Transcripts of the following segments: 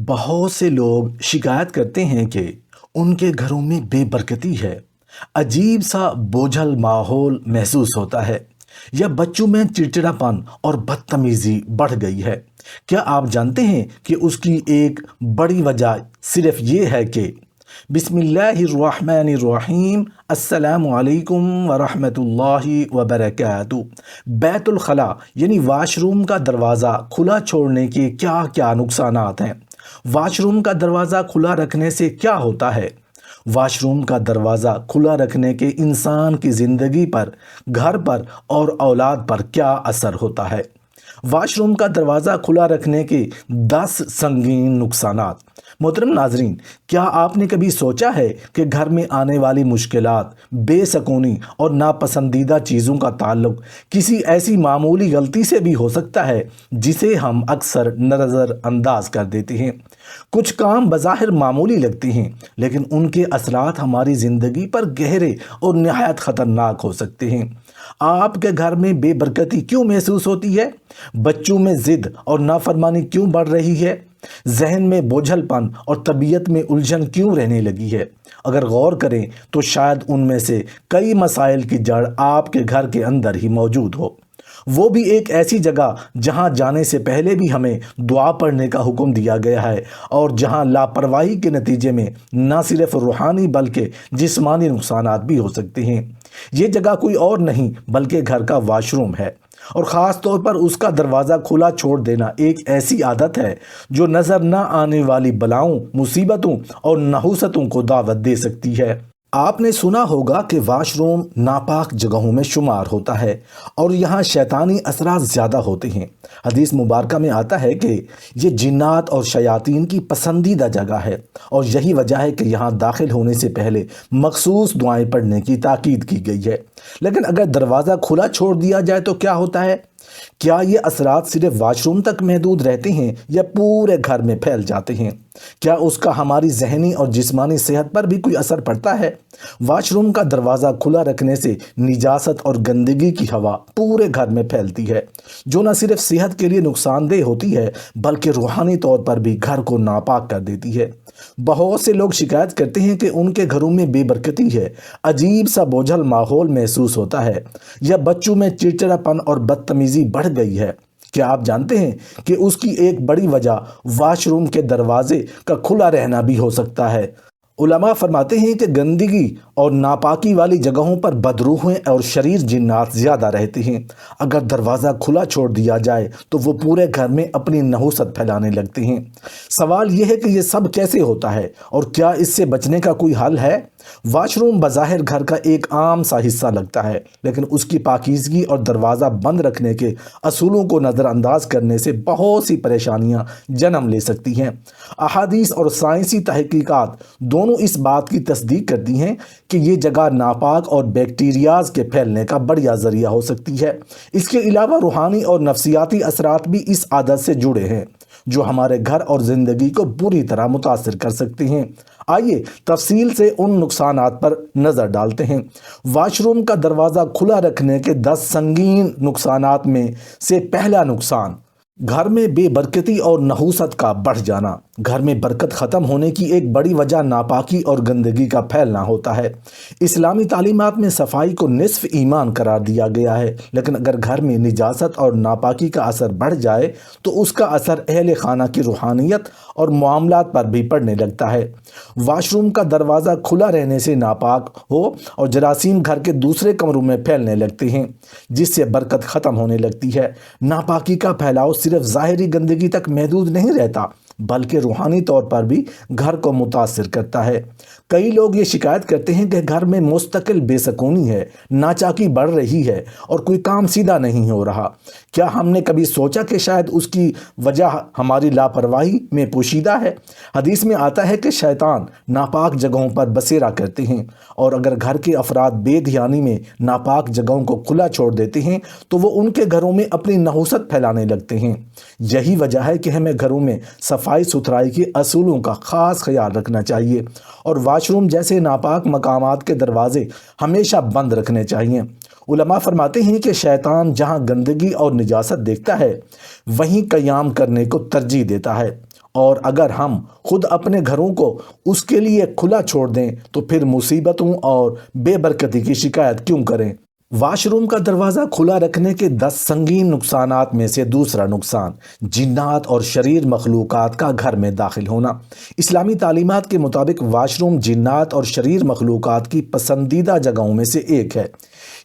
بہت سے لوگ شکایت کرتے ہیں کہ ان کے گھروں میں بے برکتی ہے، عجیب سا بوجھل ماحول محسوس ہوتا ہے یا بچوں میں چڑچڑاپن اور بدتمیزی بڑھ گئی ہے۔ کیا آپ جانتے ہیں کہ اس کی ایک بڑی وجہ صرف یہ ہے کہ بسم اللہ الرحمن الرحیم، السلام علیکم ورحمۃ اللہ وبرکاتہ۔ بیت الخلاء یعنی واش روم کا دروازہ کھلا چھوڑنے کے کیا کیا نقصانات ہیں؟ واش روم کا دروازہ کھلا رکھنے سے کیا ہوتا ہے؟ واش روم کا دروازہ کھلا رکھنے کے انسان کی زندگی پر، گھر پر اور اولاد پر کیا اثر ہوتا ہے؟ واش روم کا دروازہ کھلا رکھنے کے 10 سنگین نقصانات۔ محترم ناظرین، کیا آپ نے کبھی سوچا ہے کہ گھر میں آنے والی مشکلات، بے سکونی اور ناپسندیدہ چیزوں کا تعلق کسی ایسی معمولی غلطی سے بھی ہو سکتا ہے جسے ہم اکثر نظر انداز کر دیتے ہیں؟ کچھ کام بظاہر معمولی لگتے ہیں لیکن ان کے اثرات ہماری زندگی پر گہرے اور نہایت خطرناک ہو سکتے ہیں۔ آپ کے گھر میں بے برکتی کیوں محسوس ہوتی ہے؟ بچوں میں ضد اور نافرمانی کیوں بڑھ رہی ہے؟ ذہن میں بوجھل پن اور طبیعت میں الجھن کیوں رہنے لگی ہے؟ اگر غور کریں تو شاید ان میں سے کئی مسائل کی جڑ آپ کے گھر کے اندر ہی موجود ہو۔ وہ بھی ایک ایسی جگہ جہاں جانے سے پہلے بھی ہمیں دعا پڑھنے کا حکم دیا گیا ہے، اور جہاں لاپرواہی کے نتیجے میں نہ صرف روحانی بلکہ جسمانی نقصانات بھی ہو سکتے ہیں۔ یہ جگہ کوئی اور نہیں بلکہ گھر کا واش روم ہے، اور خاص طور پر اس کا دروازہ کھلا چھوڑ دینا ایک ایسی عادت ہے جو نظر نہ آنے والی بلاؤں، مصیبتوں اور نحوستوں کو دعوت دے سکتی ہے۔ آپ نے سنا ہوگا کہ واش روم ناپاک جگہوں میں شمار ہوتا ہے اور یہاں شیطانی اثرات زیادہ ہوتے ہیں۔ حدیث مبارکہ میں آتا ہے کہ یہ جنات اور شیاطین کی پسندیدہ جگہ ہے، اور یہی وجہ ہے کہ یہاں داخل ہونے سے پہلے مخصوص دعائیں پڑھنے کی تاکید کی گئی ہے۔ لیکن اگر دروازہ کھلا چھوڑ دیا جائے تو کیا ہوتا ہے؟ کیا یہ اثرات صرف واش روم تک محدود رہتے ہیں یا پورے گھر میں پھیل جاتے ہیں؟ کیا اس کا ہماری ذہنی اور جسمانی صحت پر بھی کوئی اثر پڑتا ہے؟ واش روم کا دروازہ کھلا رکھنے سے نجاست اور گندگی کی ہوا پورے گھر میں پھیلتی ہے، جو نہ صرف صحت کے لیے نقصان دہ ہوتی ہے بلکہ روحانی طور پر بھی گھر کو ناپاک کر دیتی ہے۔ بہت سے لوگ شکایت کرتے ہیں کہ ان کے گھروں میں بے برکتی ہے، عجیب سا بوجھل ماحول محسوس ہوتا ہے یا بچوں میں چڑچڑاپن اور بدتمیزی بڑھ گئی ہے۔ کیا آپ جانتے ہیں کہ اس کی ایک بڑی وجہ واش روم کے دروازے کا کھلا رہنا بھی ہو سکتا ہے؟ علماء فرماتے ہیں کہ گندگی اور ناپاکی والی جگہوں پر بدروحیں اور شریر جنات زیادہ رہتے ہیں۔ اگر دروازہ کھلا چھوڑ دیا جائے تو وہ پورے گھر میں اپنی نحوست پھیلانے لگتے ہیں۔ سوال یہ ہے کہ یہ سب کیسے ہوتا ہے اور کیا اس سے بچنے کا کوئی حل ہے؟ واش روم بظاہر گھر کا ایک عام سا حصہ لگتا ہے، لیکن اس کی پاکیزگی اور دروازہ بند رکھنے کے اصولوں کو نظر انداز کرنے سے بہت سی پریشانیاں جنم لے سکتی ہیں۔ احادیث اور سائنسی تحقیقات دونوں اس بات کی تصدیق کرتی ہیں کہ یہ جگہ ناپاک اور بیکٹیریاز کے پھیلنے کا بڑیا ذریعہ ہو سکتی ہے۔ اس کے علاوہ روحانی اور نفسیاتی اثرات بھی اس عادت سے جڑے ہیں جو ہمارے گھر اور زندگی کو بری طرح متاثر کر سکتے ہیں۔ آئیے تفصیل سے ان نقصانات پر نظر ڈالتے ہیں۔ واش روم کا دروازہ کھلا رکھنے کے 10 سنگین نقصانات میں سے پہلا نقصان، گھر میں بے برکتی اور نحوست کا بڑھ جانا۔ گھر میں برکت ختم ہونے کی ایک بڑی وجہ ناپاکی اور گندگی کا پھیلنا ہوتا ہے۔ اسلامی تعلیمات میں صفائی کو نصف ایمان قرار دیا گیا ہے، لیکن اگر گھر میں نجاست اور ناپاکی کا اثر بڑھ جائے تو اس کا اثر اہل خانہ کی روحانیت اور معاملات پر بھی پڑنے لگتا ہے۔ واش روم کا دروازہ کھلا رہنے سے ناپاک ہو اور جراثیم گھر کے دوسرے کمروں میں پھیلنے لگتے ہیں، جس سے برکت ختم ہونے لگتی ہے۔ ناپاکی کا پھیلاؤ صرف ظاہری گندگی تک محدود نہیں رہتا بلکہ روحانی طور پر بھی گھر کو متاثر کرتا ہے۔ کئی لوگ یہ شکایت کرتے ہیں کہ گھر میں مستقل بے سکونی ہے، ناچاکی بڑھ رہی ہے اور کوئی کام سیدھا نہیں ہو رہا۔ کیا ہم نے کبھی سوچا کہ شاید اس کی وجہ ہماری لاپرواہی میں پوشیدہ ہے؟ حدیث میں آتا ہے کہ شیطان ناپاک جگہوں پر بسیرا کرتے ہیں، اور اگر گھر کے افراد بے دھیانی میں ناپاک جگہوں کو کھلا چھوڑ دیتے ہیں تو وہ ان کے گھروں میں اپنی نحوست پھیلانے لگتے ہیں۔ یہی وجہ ہے کہ ہمیں گھروں میں صفائی ستھرائی کے اصولوں کا خاص خیال رکھنا چاہیے، اور واش روم جیسے ناپاک مقامات کے دروازے ہمیشہ بند رکھنے چاہیے۔ علماء فرماتے ہیں کہ شیطان جہاں گندگی اور نجاست دیکھتا ہے وہیں قیام کرنے کو ترجیح دیتا ہے، اور اگر ہم خود اپنے گھروں کو اس کے لیے کھلا چھوڑ دیں تو پھر مصیبتوں اور بے برکتی کی شکایت کیوں کریں؟ واش روم کا دروازہ کھلا رکھنے کے 10 سنگین نقصانات میں سے دوسرا نقصان جنات اور شریر مخلوقات کا گھر میں داخل ہونا۔ اسلامی تعلیمات کے مطابق واش روم جنات اور شریر مخلوقات کی پسندیدہ جگہوں میں سے ایک ہے۔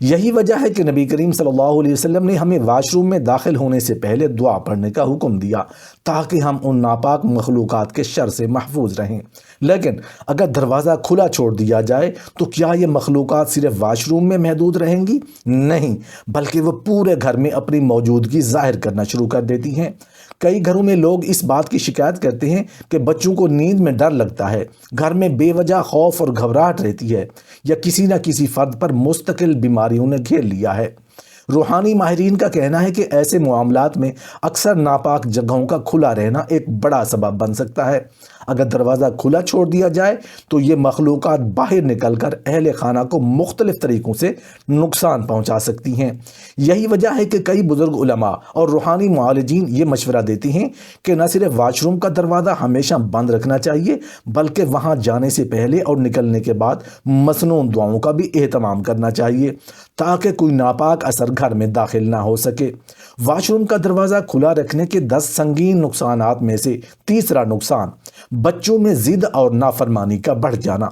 یہی وجہ ہے کہ نبی کریم صلی اللہ علیہ وسلم نے ہمیں واش روم میں داخل ہونے سے پہلے دعا پڑھنے کا حکم دیا تاکہ ہم ان ناپاک مخلوقات کے شر سے محفوظ رہیں۔ لیکن اگر دروازہ کھلا چھوڑ دیا جائے تو کیا یہ مخلوقات صرف واش روم میں محدود رہیں گی؟ نہیں، بلکہ وہ پورے گھر میں اپنی موجودگی ظاہر کرنا شروع کر دیتی ہیں۔ کئی گھروں میں لوگ اس بات کی شکایت کرتے ہیں کہ بچوں کو نیند میں ڈر لگتا ہے، گھر میں بے وجہ خوف اور گھبراہٹ رہتی ہے، یا کسی نہ کسی فرد پر مستقل بیماریوں نے گھیر لیا ہے۔ روحانی ماہرین کا کہنا ہے کہ ایسے معاملات میں اکثر ناپاک جگہوں کا کھلا رہنا ایک بڑا سبب بن سکتا ہے۔ اگر دروازہ کھلا چھوڑ دیا جائے تو یہ مخلوقات باہر نکل کر اہل خانہ کو مختلف طریقوں سے نقصان پہنچا سکتی ہیں۔ یہی وجہ ہے کہ کئی بزرگ علماء اور روحانی معالجین یہ مشورہ دیتے ہیں کہ نہ صرف واش روم کا دروازہ ہمیشہ بند رکھنا چاہیے، بلکہ وہاں جانے سے پہلے اور نکلنے کے بعد مسنون دعاؤں کا بھی اہتمام کرنا چاہیے تاکہ کوئی ناپاک اثر گھر میں داخل نہ ہو سکے۔ واش روم کا دروازہ کھلا رکھنے کے 10 سنگین نقصانات میں سے تیسرا نقصان بچوں میں ضد اور نافرمانی کا بڑھ جانا۔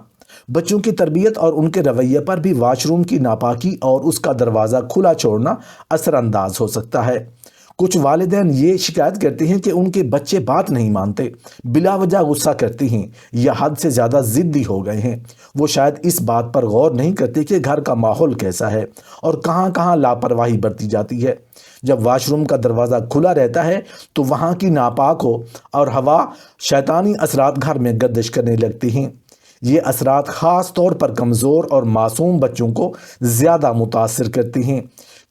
بچوں کی تربیت اور ان کے رویے پر بھی واش روم کی ناپاکی اور اس کا دروازہ کھلا چھوڑنا اثر انداز ہو سکتا ہے۔ کچھ والدین یہ شکایت کرتے ہیں کہ ان کے بچے بات نہیں مانتے، بلا وجہ غصہ کرتے ہیں یا حد سے زیادہ ضدی ہو گئے ہیں۔ وہ شاید اس بات پر غور نہیں کرتے کہ گھر کا ماحول کیسا ہے اور کہاں کہاں لاپرواہی برتی جاتی ہے۔ جب واش روم کا دروازہ کھلا رہتا ہے تو وہاں کی ناپاک ہو اور ہوا شیطانی اثرات گھر میں گردش کرنے لگتی ہیں۔ یہ اثرات خاص طور پر کمزور اور معصوم بچوں کو زیادہ متاثر کرتی ہیں،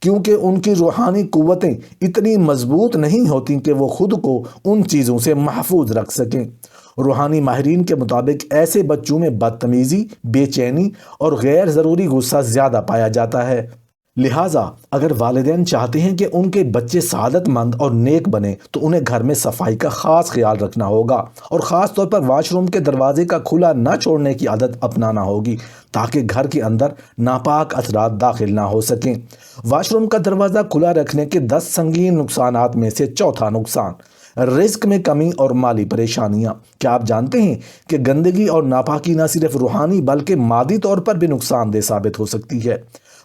کیونکہ ان کی روحانی قوتیں اتنی مضبوط نہیں ہوتی کہ وہ خود کو ان چیزوں سے محفوظ رکھ سکیں۔ روحانی ماہرین کے مطابق ایسے بچوں میں بدتمیزی، بے چینی اور غیر ضروری غصہ زیادہ پایا جاتا ہے۔ لہٰذا اگر والدین چاہتے ہیں کہ ان کے بچے سعادت مند اور نیک بنیں تو انہیں گھر میں صفائی کا خاص خیال رکھنا ہوگا اور خاص طور پر واش روم کے دروازے کا کھلا نہ چھوڑنے کی عادت اپنانا ہوگی تاکہ گھر کے اندر ناپاک اثرات داخل نہ ہو سکیں۔ واش روم کا دروازہ کھلا رکھنے کے 10 سنگین نقصانات میں سے چوتھا نقصان رزق میں کمی اور مالی پریشانیاں۔ کیا آپ جانتے ہیں کہ گندگی اور ناپاکی نہ صرف روحانی بلکہ مادی طور پر بھی نقصان دہ ثابت ہو سکتی ہے؟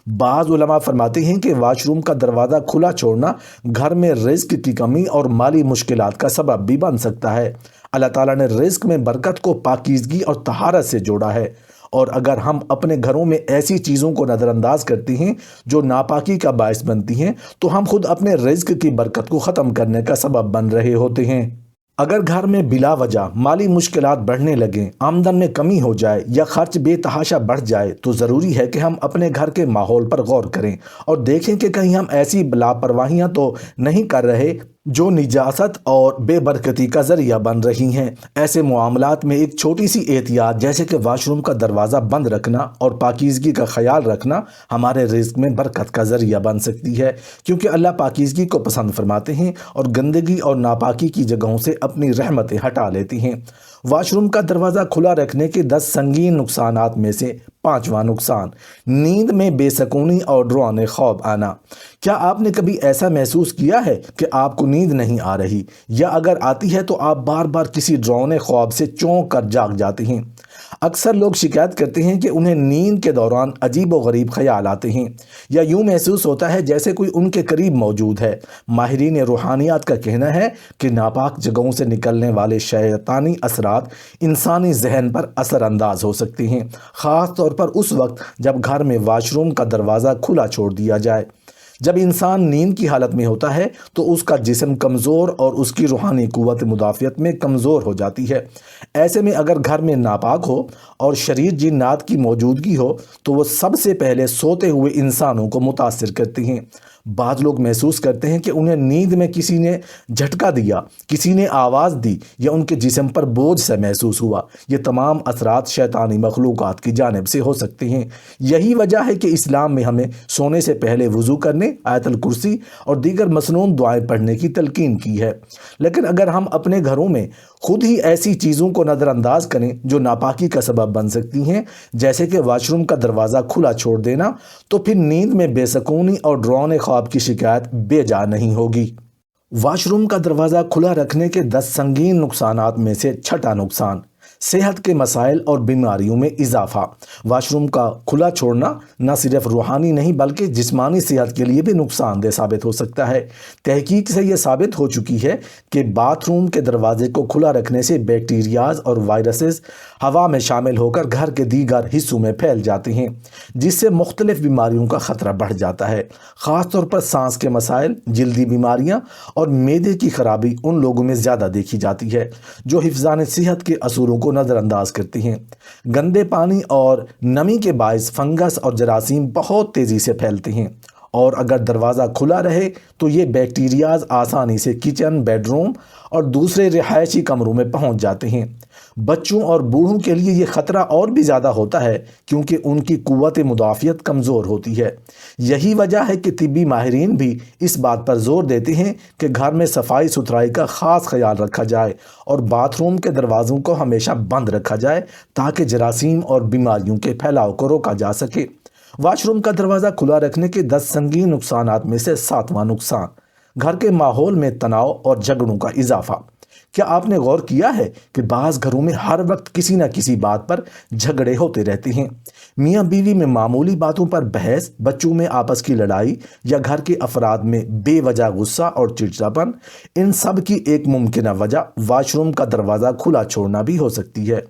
بعض علماء فرماتے ہیں کہ واش روم کا دروازہ کھلا چھوڑنا گھر میں رزق کی کمی اور مالی مشکلات کا سبب بھی بن سکتا ہے۔ اللہ تعالیٰ نے رزق میں برکت کو پاکیزگی اور طہارت سے جوڑا ہے، اور اگر ہم اپنے گھروں میں ایسی چیزوں کو نظر انداز کرتے ہیں جو ناپاکی کا باعث بنتی ہیں تو ہم خود اپنے رزق کی برکت کو ختم کرنے کا سبب بن رہے ہوتے ہیں۔ اگر گھر میں بلا وجہ مالی مشکلات بڑھنے لگیں، آمدن میں کمی ہو جائے یا خرچ بے تحاشا بڑھ جائے تو ضروری ہے کہ ہم اپنے گھر کے ماحول پر غور کریں اور دیکھیں کہ کہیں ہم ایسی لاپرواہیاں تو نہیں کر رہے جو نجاست اور بے برکتی کا ذریعہ بن رہی ہیں۔ ایسے معاملات میں ایک چھوٹی سی احتیاط جیسے کہ واش روم کا دروازہ بند رکھنا اور پاکیزگی کا خیال رکھنا ہمارے رزق میں برکت کا ذریعہ بن سکتی ہے، کیونکہ اللہ پاکیزگی کو پسند فرماتے ہیں اور گندگی اور ناپاکی کی جگہوں سے اپنی رحمتیں ہٹا لیتی ہیں۔ واش روم کا دروازہ کھلا رکھنے کے 10 سنگین نقصانات میں سے پانچواں نقصان نیند میں بے سکونی اور ڈرانے خواب آنا۔ کیا آپ نے کبھی ایسا محسوس کیا ہے کہ آپ کو نیند نہیں آ رہی، یا اگر آتی ہے تو آپ بار بار کسی ڈراؤنے خواب سے چونک کر جاگ جاتے ہیں؟ اکثر لوگ شکایت کرتے ہیں کہ انہیں نیند کے دوران عجیب و غریب خیال آتے ہیں یا یوں محسوس ہوتا ہے جیسے کوئی ان کے قریب موجود ہے۔ ماہرین روحانیات کا کہنا ہے کہ ناپاک جگہوں سے نکلنے والے شیطانی اثرات انسانی ذہن پر اثر انداز ہو سکتے ہیں، خاص طور پر اس وقت جب گھر میں واش روم کا دروازہ کھلا چھوڑ دیا جائے۔ جب انسان نیند کی حالت میں ہوتا ہے تو اس کا جسم کمزور اور اس کی روحانی قوت مدافعت میں کمزور ہو جاتی ہے۔ ایسے میں اگر گھر میں ناپاک ہو اور شریر جنات کی موجودگی ہو تو وہ سب سے پہلے سوتے ہوئے انسانوں کو متاثر کرتی ہیں۔ بعض لوگ محسوس کرتے ہیں کہ انہیں نیند میں کسی نے جھٹکا دیا، کسی نے آواز دی یا ان کے جسم پر بوجھ سے محسوس ہوا۔ یہ تمام اثرات شیطانی مخلوقات کی جانب سے ہو سکتے ہیں۔ یہی وجہ ہے کہ اسلام میں ہمیں سونے سے پہلے وضو کرنے، آیت الکرسی اور دیگر مسنون دعائیں پڑھنے کی تلقین کی ہے۔ لیکن اگر ہم اپنے گھروں میں خود ہی ایسی چیزوں کو نظر انداز کریں جو ناپاکی کا سبب بن سکتی ہیں، جیسے کہ واش روم کا دروازہ کھلا چھوڑ دینا، تو پھر نیند میں بے سکونی اور ڈراؤنے خواب کی شکایت بے جا نہیں ہوگی۔ واش روم کا دروازہ کھلا رکھنے کے 10 سنگین نقصانات میں سے چھٹا نقصان، صحت کے مسائل اور بیماریوں میں اضافہ۔ واش روم کا کھلا چھوڑنا نہ صرف روحانی نہیں بلکہ جسمانی صحت کے لیے بھی نقصان دہ ثابت ہو سکتا ہے۔ تحقیق سے یہ ثابت ہو چکی ہے کہ باتھ روم کے دروازے کو کھلا رکھنے سے بیکٹیریاز اور وائرسز ہوا میں شامل ہو کر گھر کے دیگر حصوں میں پھیل جاتے ہیں، جس سے مختلف بیماریوں کا خطرہ بڑھ جاتا ہے۔ خاص طور پر سانس کے مسائل، جلدی بیماریاں اور معدے کی خرابی ان لوگوں میں زیادہ دیکھی جاتی ہے جو حفظان صحت کے اصولوں کو نظر انداز کرتی ہیں۔ گندے پانی اور نمی کے باعث فنگس اور جراثیم بہت تیزی سے پھیلتے ہیں، اور اگر دروازہ کھلا رہے تو یہ بیکٹیریاز آسانی سے کچن، بیڈ روم اور دوسرے رہائشی کمروں میں پہنچ جاتے ہیں۔ بچوں اور بوڑھوں کے لیے یہ خطرہ اور بھی زیادہ ہوتا ہے کیونکہ ان کی قوت مدافعت کمزور ہوتی ہے۔ یہی وجہ ہے کہ طبی ماہرین بھی اس بات پر زور دیتے ہیں کہ گھر میں صفائی ستھرائی کا خاص خیال رکھا جائے اور باتھ روم کے دروازوں کو ہمیشہ بند رکھا جائے تاکہ جراثیم اور بیماریوں کے پھیلاؤ کو روکا جا سکے۔ واش روم کا دروازہ کھلا رکھنے کے 10 سنگین نقصانات میں سے 7واں نقصان، گھر کے ماحول میں تناؤ اور جھگڑوں کا اضافہ۔ کیا آپ نے غور کیا ہے کہ بعض گھروں میں ہر وقت کسی نہ کسی بات پر جھگڑے ہوتے رہتے ہیں؟ میاں بیوی میں معمولی باتوں پر بحث، بچوں میں آپس کی لڑائی یا گھر کے افراد میں بے وجہ غصہ اور چڑچڑاپن۔ ان سب کی ایک ممکنہ وجہ واش روم کا دروازہ کھلا چھوڑنا بھی ہو سکتی ہے۔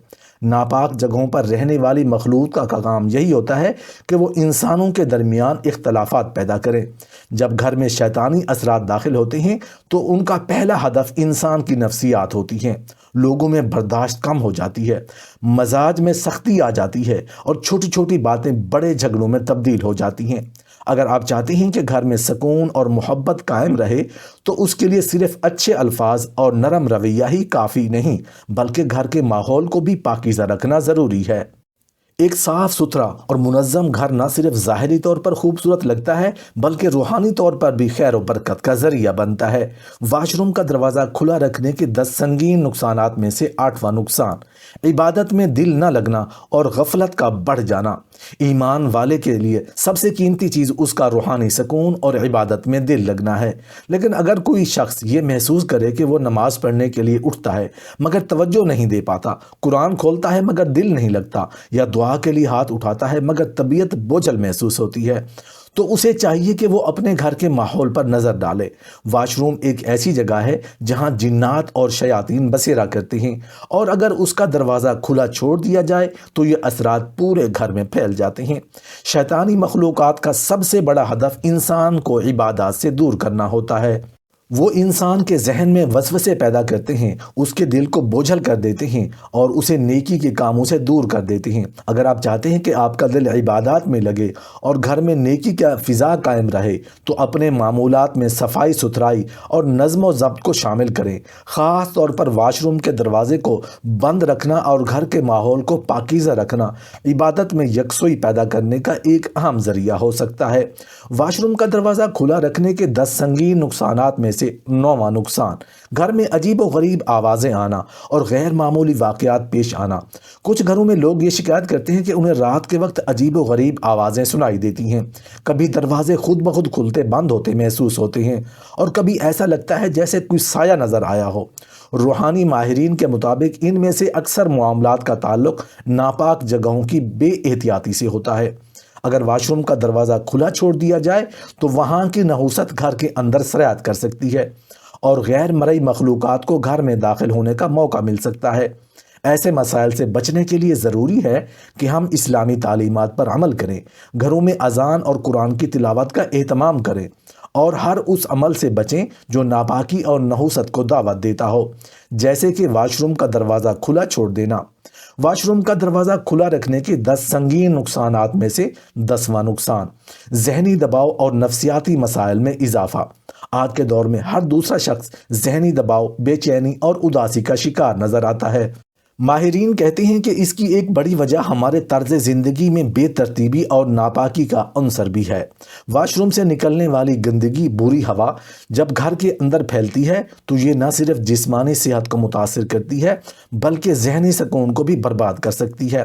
ناپاک جگہوں پر رہنے والی مخلوق کا کام یہی ہوتا ہے کہ وہ انسانوں کے درمیان اختلافات پیدا کریں۔ جب گھر میں شیطانی اثرات داخل ہوتے ہیں تو ان کا پہلا ہدف انسان کی نفسیات ہوتی ہیں۔ لوگوں میں برداشت کم ہو جاتی ہے، مزاج میں سختی آ جاتی ہے اور چھوٹی چھوٹی باتیں بڑے جھگڑوں میں تبدیل ہو جاتی ہیں۔ اگر آپ چاہتے ہیں کہ گھر میں سکون اور محبت قائم رہے تو اس کے لیے صرف اچھے الفاظ اور نرم رویہ ہی کافی نہیں بلکہ گھر کے ماحول کو بھی پاکیزہ رکھنا ضروری ہے۔ ایک صاف ستھرا اور منظم گھر نہ صرف ظاہری طور پر خوبصورت لگتا ہے بلکہ روحانی طور پر بھی خیر و برکت کا ذریعہ بنتا ہے۔ واش روم کا دروازہ کھلا رکھنے کے 10 سنگین نقصانات میں سے 8واں نقصان، عبادت میں دل نہ لگنا اور غفلت کا بڑھ جانا۔ ایمان والے کے لیے سب سے قیمتی چیز اس کا روحانی سکون اور عبادت میں دل لگنا ہے۔ لیکن اگر کوئی شخص یہ محسوس کرے کہ وہ نماز پڑھنے کے لیے اٹھتا ہے مگر توجہ نہیں دے پاتا، قرآن کھولتا ہے مگر دل نہیں لگتا، یا دعا کے لیے ہاتھ اٹھاتا ہے مگر طبیعت بوجھل محسوس ہوتی ہے، تو اسے چاہیے کہ وہ اپنے گھر کے ماحول پر نظر ڈالے۔ واش روم ایک ایسی جگہ ہے جہاں جنات اور شیاطین بسیرا کرتے ہیں، اور اگر اس کا دروازہ کھلا چھوڑ دیا جائے تو یہ اثرات پورے گھر میں پھیل جاتے ہیں۔ شیطانی مخلوقات کا سب سے بڑا ہدف انسان کو عبادات سے دور کرنا ہوتا ہے۔ وہ انسان کے ذہن میں وسوسے پیدا کرتے ہیں، اس کے دل کو بوجھل کر دیتے ہیں اور اسے نیکی کے کاموں سے دور کر دیتے ہیں۔ اگر آپ چاہتے ہیں کہ آپ کا دل عبادات میں لگے اور گھر میں نیکی کا فضا قائم رہے تو اپنے معمولات میں صفائی ستھرائی اور نظم و ضبط کو شامل کریں۔ خاص طور پر واش روم کے دروازے کو بند رکھنا اور گھر کے ماحول کو پاکیزہ رکھنا عبادت میں یکسوئی پیدا کرنے کا ایک اہم ذریعہ ہو سکتا ہے۔ واش روم کا دروازہ کھلا رکھنے کے 10 سنگین نقصانات میں سے 9واں نقصان، گھر میں عجیب و غریب آوازیں آنا اور غیر معمولی واقعات پیش آنا۔ کچھ گھروں میں لوگ یہ شکایت کرتے ہیں کہ انہیں رات کے وقت عجیب و غریب آوازیں سنائی دیتی ہیں۔ کبھی دروازے خود بخود کھلتے بند ہوتے محسوس ہوتے ہیں اور کبھی ایسا لگتا ہے جیسے کوئی سایہ نظر آیا ہو۔ روحانی ماہرین کے مطابق ان میں سے اکثر معاملات کا تعلق ناپاک جگہوں کی بے احتیاطی سے ہوتا ہے۔ اگر واش روم کا دروازہ کھلا چھوڑ دیا جائے تو وہاں کی نحوست گھر کے اندر سرایت کر سکتی ہے اور غیر مرئی مخلوقات کو گھر میں داخل ہونے کا موقع مل سکتا ہے۔ ایسے مسائل سے بچنے کے لیے ضروری ہے کہ ہم اسلامی تعلیمات پر عمل کریں، گھروں میں اذان اور قرآن کی تلاوت کا اہتمام کریں اور ہر اس عمل سے بچیں جو ناپاکی اور نحوست کو دعوت دیتا ہو، جیسے کہ واش روم کا دروازہ کھلا چھوڑ دینا۔ واش روم کا دروازہ کھلا رکھنے کے 10 سنگین نقصانات میں سے 10واں نقصان ذہنی دباؤ اور نفسیاتی مسائل میں اضافہ۔ آج کے دور میں ہر دوسرا شخص ذہنی دباؤ، بے چینی اور اداسی کا شکار نظر آتا ہے۔ ماہرین کہتے ہیں کہ اس کی ایک بڑی وجہ ہمارے طرز زندگی میں بے ترتیبی اور ناپاکی کا عنصر بھی ہے۔ واش روم سے نکلنے والی گندگی، بری ہوا جب گھر کے اندر پھیلتی ہے تو یہ نہ صرف جسمانی صحت کو متاثر کرتی ہے بلکہ ذہنی سکون کو بھی برباد کر سکتی ہے۔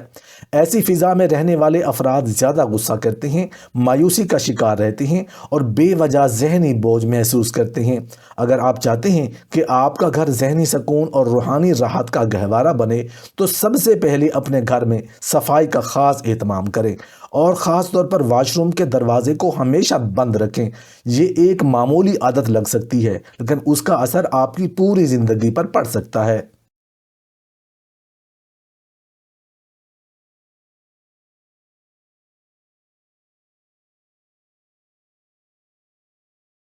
ایسی فضا میں رہنے والے افراد زیادہ غصہ کرتے ہیں، مایوسی کا شکار رہتے ہیں اور بے وجہ ذہنی بوجھ محسوس کرتے ہیں۔ اگر آپ چاہتے ہیں کہ آپ کا گھر ذہنی سکون اور روحانی راحت کا گہوارہ بنے تو سب سے پہلے اپنے گھر میں صفائی کا خاص اہتمام کریں اور خاص طور پر واش روم کے دروازے کو ہمیشہ بند رکھیں۔ یہ ایک معمولی عادت لگ سکتی ہے لیکن اس کا اثر آپ کی پوری زندگی پر پڑ سکتا ہے۔